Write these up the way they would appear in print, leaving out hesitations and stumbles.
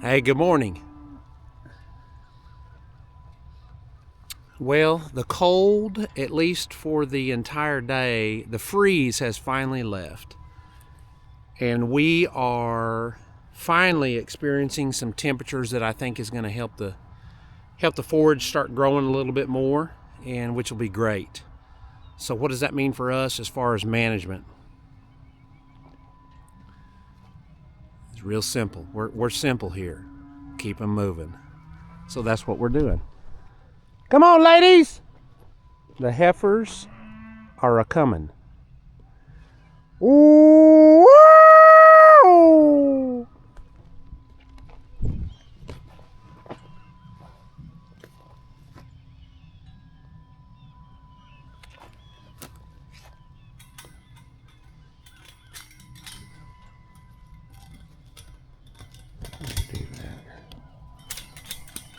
Hey, good morning. Well, the cold, at least for the entire day, the freeze has finally left. And we are finally experiencing some temperatures that I think is going to help the forage start growing a little bit more, and which will be great. So what does that mean for us as far as management? It's real simple. We're simple here. Keep them moving. So that's what we're doing. Come on, ladies! The heifers are a-coming. Ooh!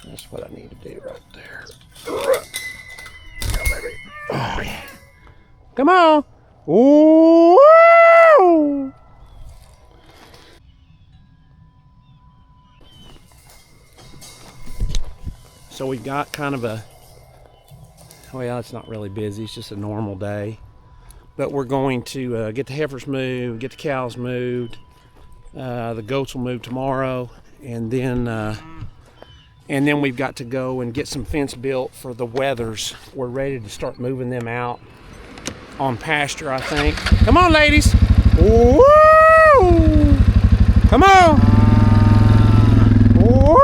That's what I need to do right there. Oh, baby. Oh, yeah. Come on. Ooh. So we've got kind of well, it's not really busy. It's just a normal day. But we're going to get the heifers moved, get the cows moved. The goats will move tomorrow. And then we've got to go and get some fence built for the wethers. We're ready to start moving them out on pasture, I think. Come on, ladies. Woo! Come on. Woo!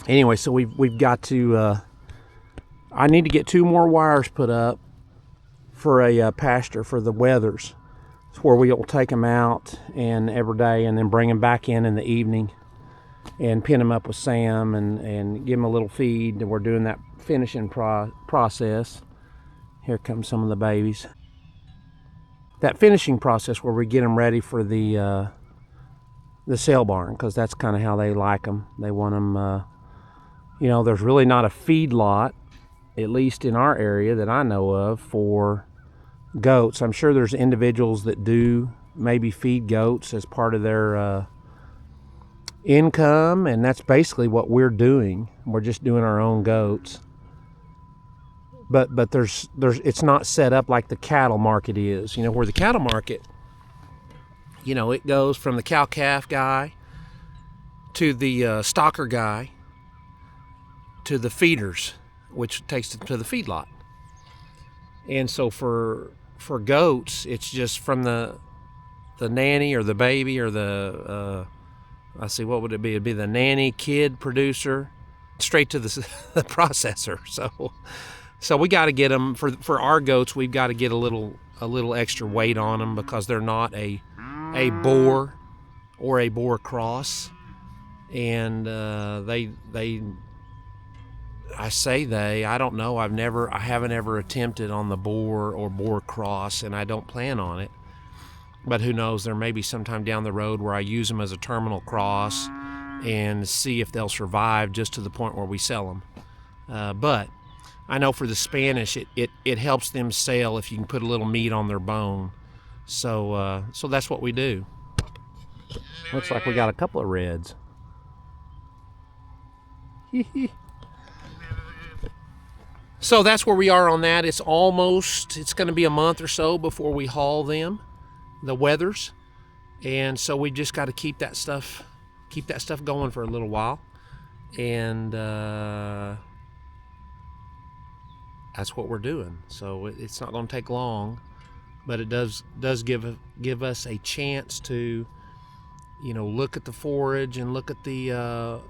Anyway, so we've got to, I need to get 2 more wires put up for a pasture for the wethers. It's where we'll take them out and every day and then bring them back in the evening and pin them up with Sam and give them a little feed. And we're doing that finishing process. Here come some of the babies. That finishing process where we get them ready for the sale barn, because that's kind of how they like them. They want them, you know, there's really not a feed lot, at least in our area that I know of, for goats. I'm sure there's individuals that do maybe feed goats as part of their income, and that's basically what we're doing. We're just doing our own goats. But there's it's not set up like the cattle market is. You know, where the cattle market, you know, it goes from the cow-calf guy to the stocker guy to the feeders, which takes it to the feedlot. And so for goats, it's just from the nanny or the baby or the what would it be? It'd be the nanny, kid, producer, straight to the processor. So we got to get them for our goats. We've got to get a little extra weight on them because they're not a boar or a boar cross, and I don't know. I haven't ever attempted on the boar or boar cross, and I don't plan on it. But who knows? There may be sometime down the road where I use them as a terminal cross and see if they'll survive just to the point where we sell them. But I know for the Spanish, it helps them sell if you can put a little meat on their bone. So that's what we do. Looks like we got a couple of reds. So that's where we are on that. It's going to be a month or so before we haul them, the wethers. And so we just got to keep that stuff going for a little while. And that's what we're doing. So it's not going to take long, but it does give us a chance to, you know, look at the forage and look at the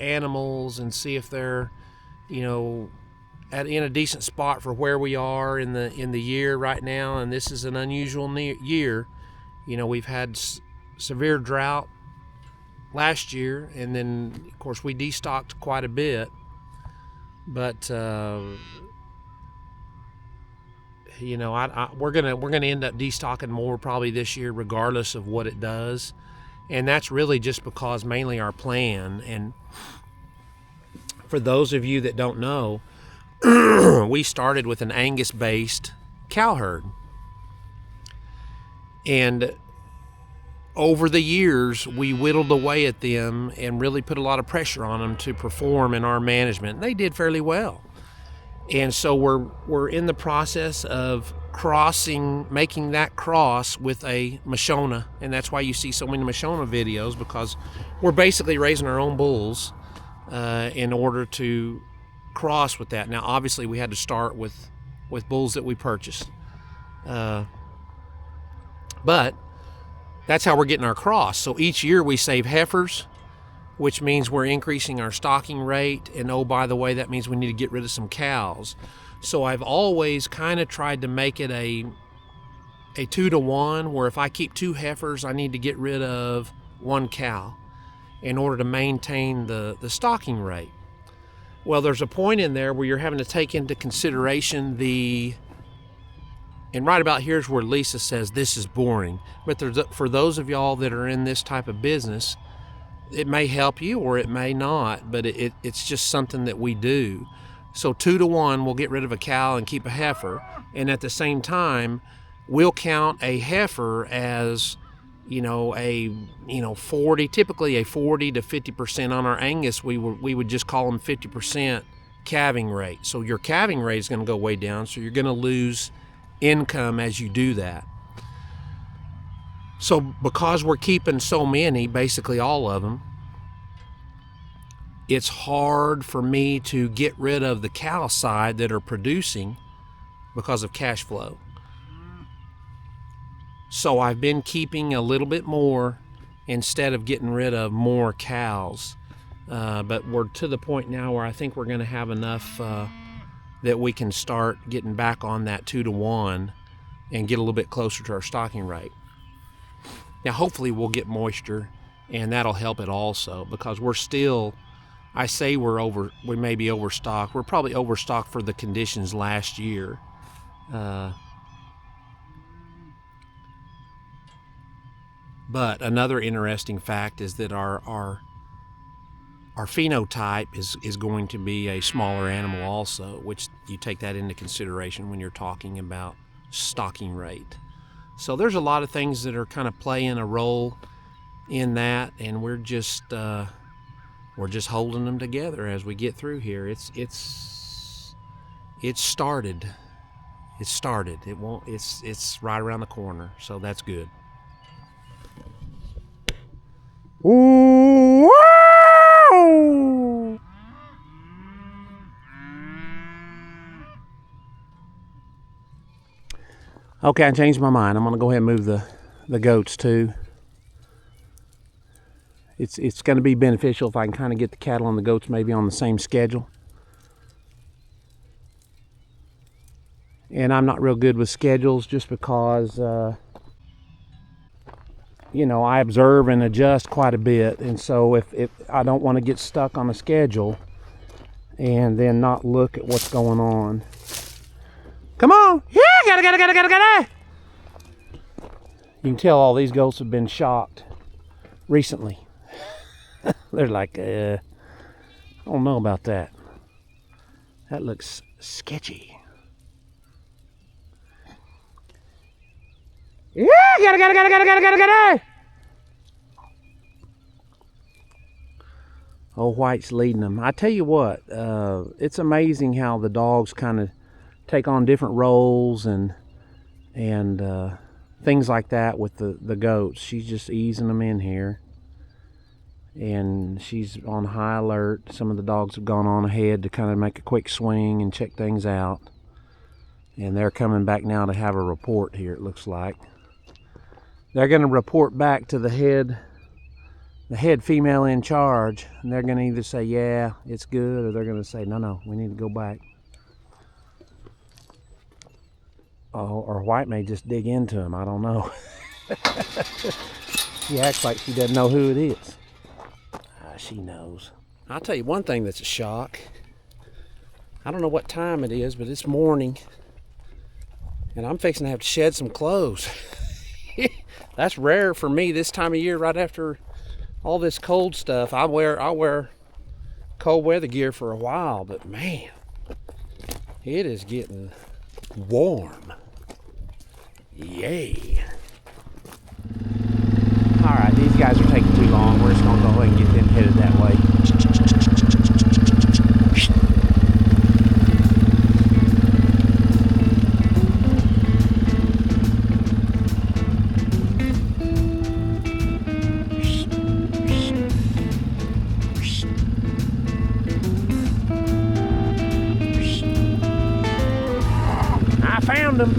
animals and see if they're, you know, in a decent spot for where we are in the year right now. And this is an unusual year. You know, we've had severe drought last year, and then of course we destocked quite a bit But you know, we're gonna end up destocking more probably this year, regardless of what it does, and that's really just because mainly our plan. And for those of you that don't know, we started with an Angus-based cow herd, and over the years we whittled away at them and really put a lot of pressure on them to perform in our management. They did fairly well. And so we're in the process of making that cross with a Mashona, and that's why you see so many Mashona videos, because we're basically raising our own bulls in order to cross with that. Now, obviously, we had to start with bulls that we purchased, but that's how we're getting our cross. So each year we save heifers, which means we're increasing our stocking rate. And oh, by the way, that means we need to get rid of some cows. So I've always kind of tried to make it a 2-to-1, where if I keep 2 heifers, I need to get rid of 1 cow in order to maintain the stocking rate. Well, there's a point in there where you're having to take into consideration and right about here's where Lisa says this is boring. But for those of y'all that are in this type of business, it may help you or it may not, but it's just something that we do. So 2-to-1, we'll get rid of a cow and keep a heifer, and at the same time, we'll count a heifer as, you know, 40, typically a 40 to 50% on our Angus. We would just call them 50% calving rate. So your calving rate is going to go way down, so you're going to lose income as you do that. So because we're keeping so many, basically all of them, it's hard for me to get rid of the cow side that are producing because of cash flow. So I've been keeping a little bit more instead of getting rid of more cows. But we're to the point now where I think we're going to have enough that we can start getting back on that 2-to-1 and get a little bit closer to our stocking rate. Now, hopefully we'll get moisture, and that'll help it also, because we're still, I say we may be overstocked. We're probably overstocked for the conditions last year. But another interesting fact is that our phenotype is going to be a smaller animal also, which you take that into consideration when you're talking about stocking rate. So there's a lot of things that are kind of playing a role in that, and we're just holding them together as we get through here. It's started. It's started. It won't. It's right around the corner. So that's good. Ooh, wow! Okay, I changed my mind. I'm going to go ahead and move the goats too. It's going to be beneficial if I can kind of get the cattle and the goats maybe on the same schedule. And I'm not real good with schedules just because, you know, I observe and adjust quite a bit. And so if I don't want to get stuck on a schedule and then not look at what's going on. Come on! Yeah, gotta! You can tell all these goats have been shocked recently. They're like, I don't know about that. That looks sketchy. Yeah, gotta! Old White's leading them. I tell you what, it's amazing how the dogs kind of take on different roles and things like that with the goats. She's just easing them in here, and she's on high alert. Some of the dogs have gone on ahead to kind of make a quick swing and check things out, and they're coming back now to have a report here. It looks like they're going to report back to the head female in charge, and they're going to either say yeah, it's good, or they're going to say no, we need to go back. Oh, or White may just dig into him. I don't know. She acts like she doesn't know who it is. She knows. I'll tell you one thing that's a shock. I don't know what time it is, but it's morning. And I'm fixing to have to shed some clothes. That's rare for me this time of year, right after all this cold stuff. I'll wear cold weather gear for a while, but man, it is getting warm. Yay. Alright, these guys are taking too long. We're just going to go ahead and get them headed that way. I found them.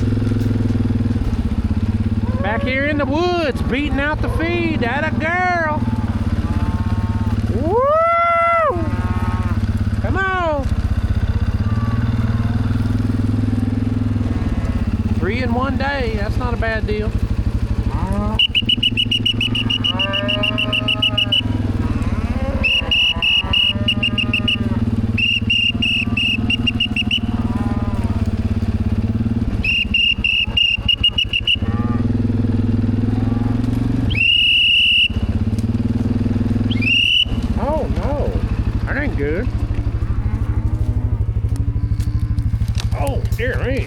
Back here in the woods, beating out the feed. That a girl. Woo! Come on. 3 in one day. That's not a bad deal. Good. Oh, dear me.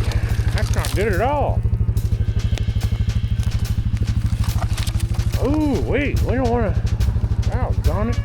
That's not good at all. Oh, wait. We don't want to. Oh, darn it.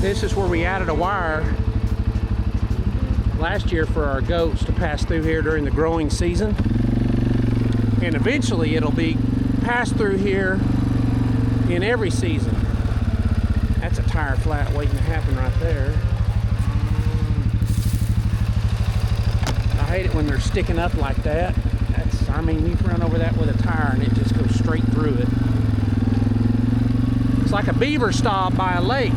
This is where we added a wire last year for our goats to pass through here during the growing season. And eventually it'll be passed through here in every season. That's a tire flat waiting to happen right there. I hate it when they're sticking up like that. I mean, you run over that with a tire and it just goes straight through it. It's like a beaver stop by a lake.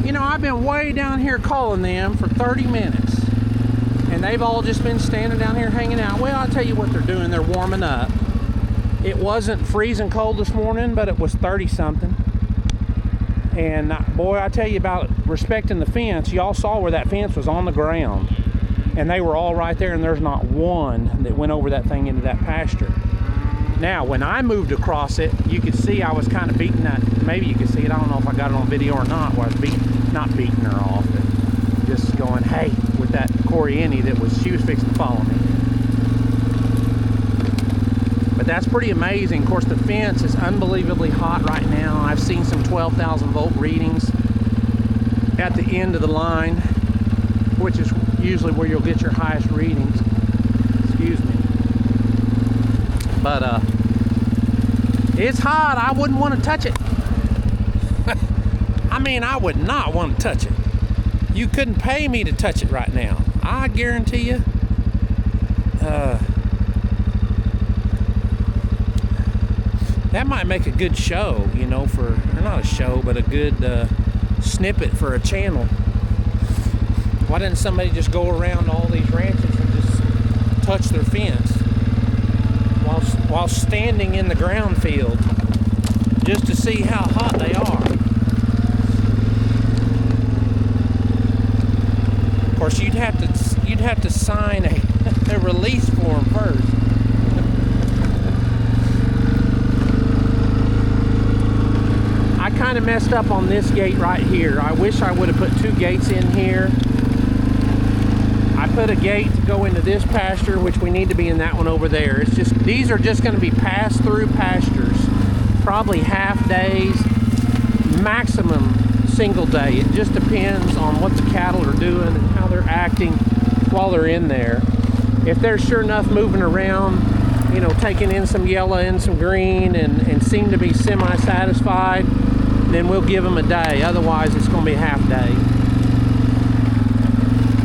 You know, I've been way down here calling them for 30 minutes. And they've all just been standing down here hanging out. Well, I'll tell you what they're doing. They're warming up. It wasn't freezing cold this morning, but it was 30-something. And boy, I tell you about respecting the fence. Y'all saw where that fence was on the ground. And they were all right there, and there's not one that went over that thing into that pasture. Now, when I moved across it, you could see I was kind of beating that. Maybe you could see it. I don't know if I got it on video or not, where I was not beating her off, but just going, hey, with that Corianne she was fixing to follow me. But that's pretty amazing. Of course, the fence is unbelievably hot right now. I've seen some 12,000 volt readings at the end of the line, which is usually where you'll get your highest readings. Excuse me. But it's hot. I wouldn't want to touch it. I mean, I would not want to touch it. You couldn't pay me to touch it right now. I guarantee you. That might make a good show, you know, for, or not a show, but a good snippet for a channel. Why didn't somebody just go around all these ranches and just touch their fence while standing in the ground field just to see how hot they are? Of course, you'd have to sign a release form first. I kind of messed up on this gate right here. I wish I would have put 2 gates in here. I put a gate to go into this pasture, which we need to be in that one over there. It's just, these are just going to be pass-through pastures. Probably half days, maximum single day. It just depends on what the cattle are doing and how they're acting while they're in there. If they're sure enough moving around, you know, taking in some yellow and some green and seem to be semi-satisfied, then we'll give them a day. Otherwise, it's going to be a half day.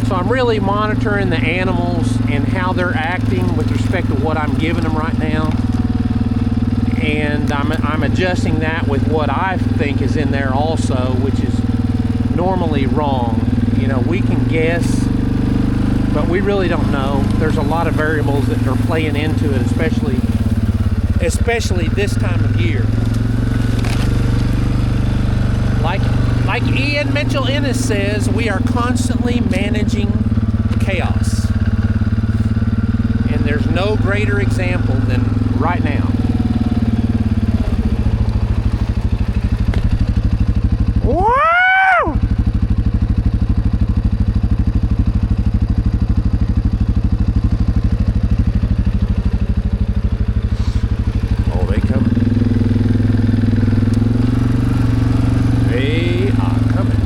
So I'm really monitoring the animals and how they're acting with respect to what I'm giving them right now. And I'm adjusting that with what I think is in there also, which is normally wrong. You know, we can guess, but we really don't know. There's a lot of variables that are playing into it, especially this time of year. Like Ian Mitchell Ennis says, we are constantly managing chaos. And there's no greater example than right now. Woo! Oh, they coming. They are coming.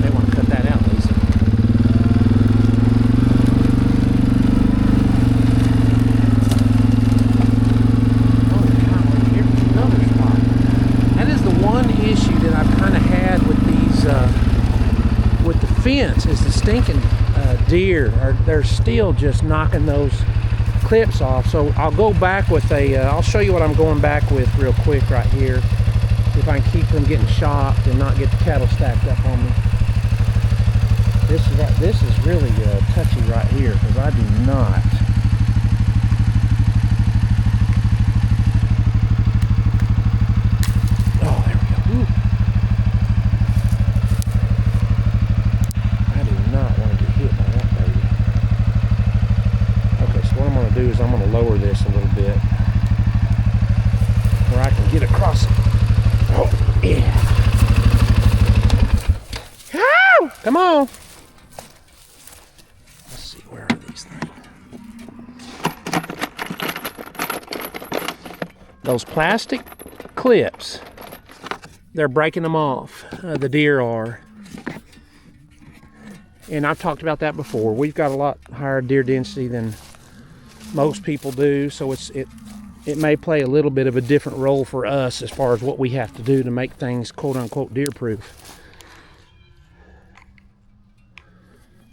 They want to cut that out, Lisa. Fence is the stinking deer they're still just knocking those clips off. So I'll go back with I'll show you what I'm going back with real quick right here, if I can keep them getting shocked and not get the cattle stacked up on me. This is really touchy right here, because I do not. Oh, there we go. Ooh. Do is I'm going to lower this a little bit where I can get across it. Oh, yeah. Oh, come on. Let's see, where are these things? Those plastic clips, they're breaking them off. The deer are. And I've talked about that before. We've got a lot higher deer density than most people do, so it may play a little bit of a different role for us as far as what we have to do to make things quote-unquote deer-proof.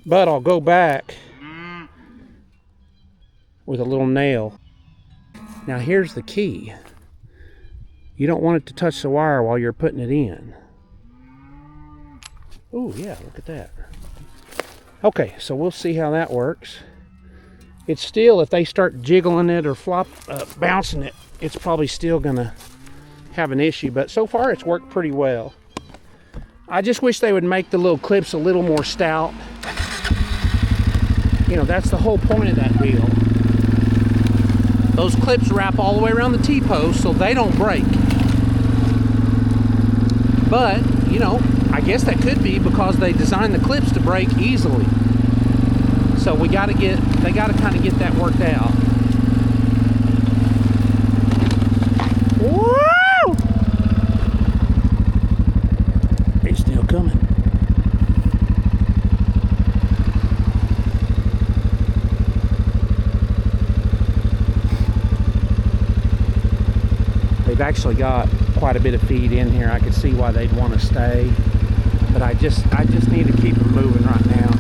But I'll go back with a little nail. Now here's the key. You don't want it to touch the wire while you're putting it in. Oh yeah, look at that. Okay, so we'll see how that works. It's still, if they start jiggling it or bouncing it, it's probably still gonna have an issue, but so far it's worked pretty well. I just wish they would make the little clips a little more stout. You know, that's the whole point of that deal. Those clips wrap all the way around the T-post so they don't break. But, you know, I guess that could be because they designed the clips to break easily. So they got to kind of get that worked out. Woo! It's still coming. They've actually got quite a bit of feed in here. I could see why they'd want to stay. But I just need to keep them moving right now.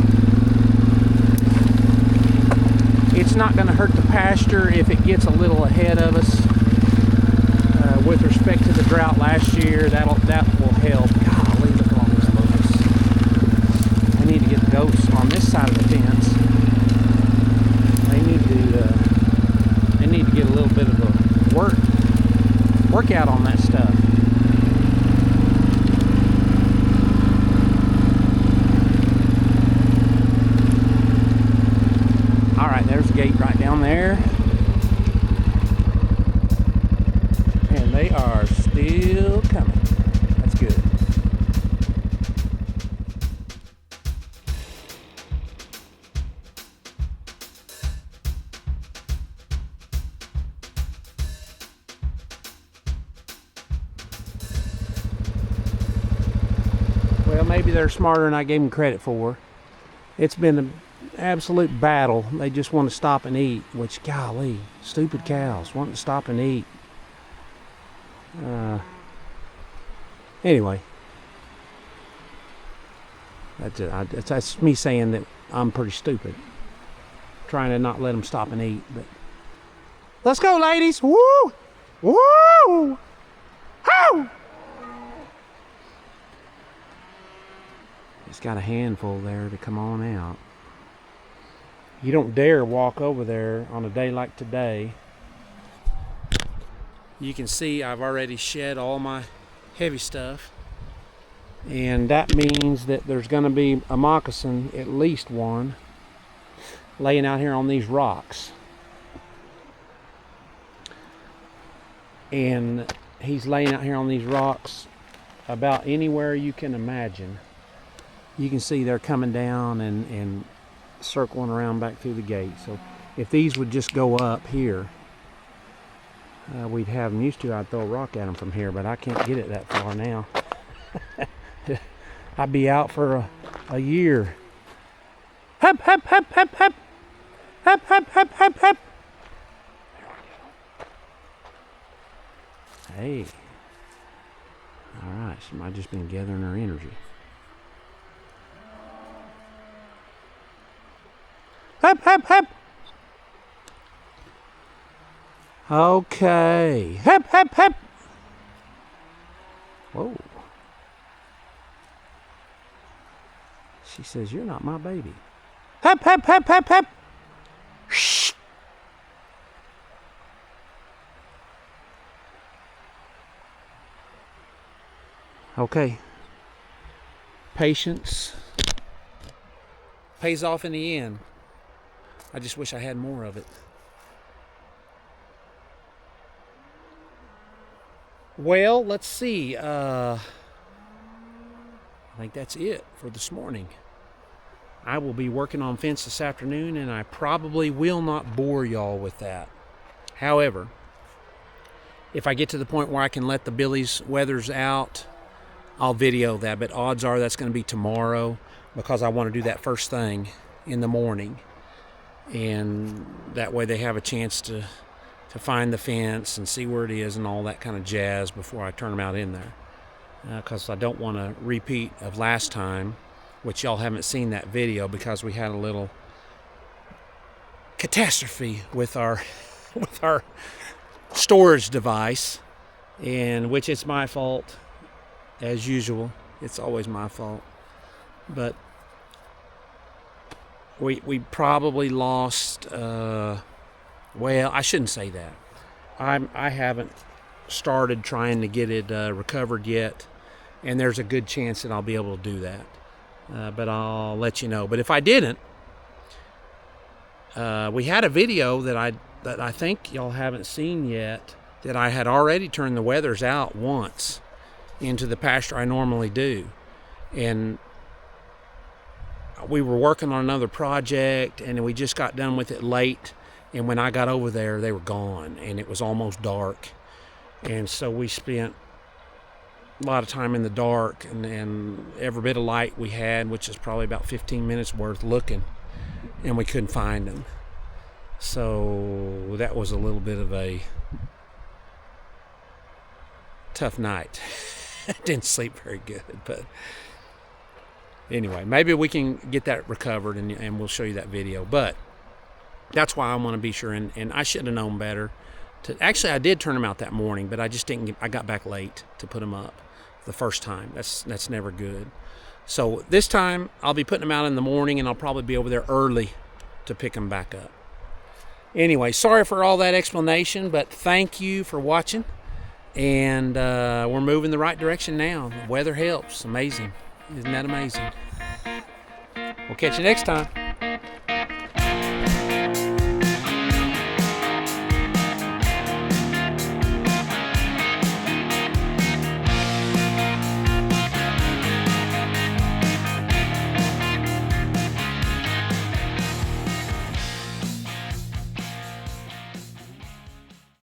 It's not going to hurt the pasture if it gets a little ahead of us. With respect to the drought last year, that will help. Golly, look at all these locusts. I need to get the goats on this side of the fence. They need to get a little bit of a workout on that stuff. All right, there's a gate right down there. They are still coming. That's good. Well, maybe they're smarter than I gave them credit for. It's been an absolute battle. They just want to stop and eat, which, golly, stupid cows wanting to stop and eat. Anyway, that's me saying that I'm pretty stupid, trying to not let them stop and eat. But let's go, ladies! Woo! Woo! Ho! He's got a handful there to come on out. You don't dare walk over there on a day like today. You can see I've already shed all my heavy stuff, and that means that there's going to be a moccasin, at least one, laying out here on these rocks. And he's laying out here on these rocks about anywhere you can imagine. You can see they're coming down and circling around back through the gate. So if these would just go up here, we'd have them used to. I'd throw a rock at them from here, but I can't get it that far now. I'd be out for a year. Hep, hep, hep, hep, hep. Hep, hep, hep, hep, hep. Hey. All right, she might have just been gathering her energy. Hep, hep, hep. Okay. Hep, hep, hep. Whoa. She says, "You're not my baby." Hep, hep, hep, hep, hep. Shh. Okay. Patience pays off in the end. I just wish I had more of it. Well, let's see. I think that's it for this morning. I will be working on fence this afternoon, and I probably will not bore y'all with that. However, if I get to the point where I can let the billies wethers out, I'll video that, but odds are that's going to be tomorrow, because I want to do that first thing in the morning, and that way they have a chance to find the fence and see where it is and all that kind of jazz before I turn them out in there, because I don't want a repeat of last time, which y'all haven't seen that video because we had a little catastrophe with our storage device, and which it's my fault as usual. It's always my fault, but we probably lost. Well, I shouldn't say that. I haven't started trying to get it recovered yet, and there's a good chance that I'll be able to do that. But I'll let you know. But if I didn't, we had a video that I think y'all haven't seen yet, that I had already turned the wethers out once into the pasture I normally do, and we were working on another project, and we just got done with it late, and when I got over there they were gone, and it was almost dark, and so we spent a lot of time in the dark, and every bit of light we had, which is probably about 15 minutes worth, looking, and we couldn't find them. So that was a little bit of a tough night. Didn't sleep very good, but Anyway, maybe we can get that recovered, and we'll show you that video. But that's why I want to be sure, and I should have known better. Actually, I did turn them out that morning, but I just didn't. I got back late to put them up the first time. That's never good. So this time I'll be putting them out in the morning, and I'll probably be over there early to pick them back up. Anyway, sorry for all that explanation, but thank you for watching. And we're moving the right direction now. The weather helps. Amazing. Isn't that amazing? We'll catch you next time.